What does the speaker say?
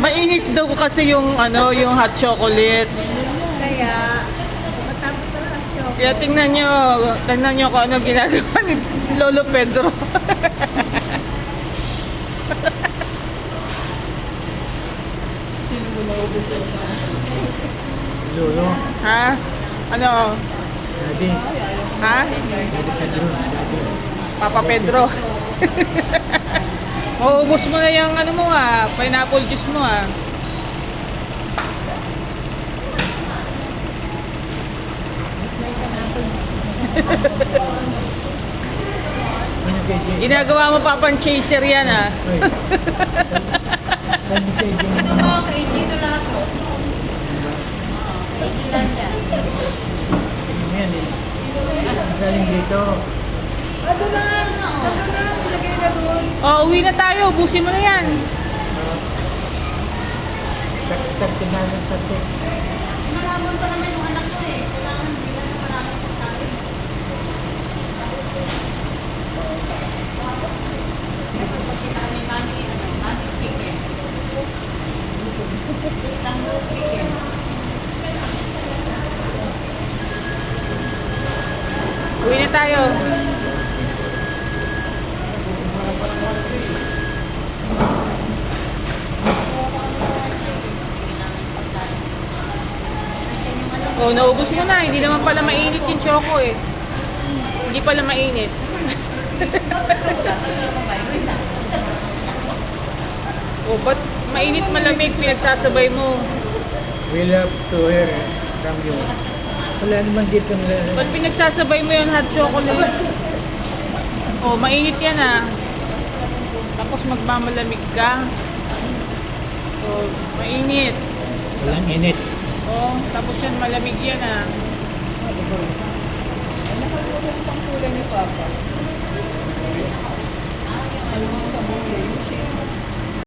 Mainit daw kasi yung ano, yung hot chocolate. Kaya, matapos na lang siya. Kaya tingnan nyo kung ano ginagawa ni Lolo Pedro. Lolo, Ha? Ano? Daddy, Ha? Daddy Pedro, Daddy. Papa Pedro. Mauubos mo na yung ano mo ha, pineapple juice mo ha. Ano kay Jay? Ginagawa mo pa pang chaser yan ha. Oy. Ano kay Jay? Ano mo, kay Gino lang ako. Kay Gilanda. Ano yan eh? Ang galing dito. Ano na? Ilagay na doon. Uwi na tayo, ubusin mo na yan. Tak-tak tinanan sa tek. Maramon pa naman yung anak ko eh. Kailangan bilang na maraming pagkain. Uwi na tayo. Naubos mo na. Hindi naman pala mainit yung choco eh. Hindi pala mainit. Ba't mainit malamig pinagsasabay mo? We love to hear from you. Wala naman dito na... Ba't pinagsasabay mo yung hot chocolate? Mainit yan ah. Tapos magmamalamig ka. Mainit. Walang init. Tapos yan malamig yan ah.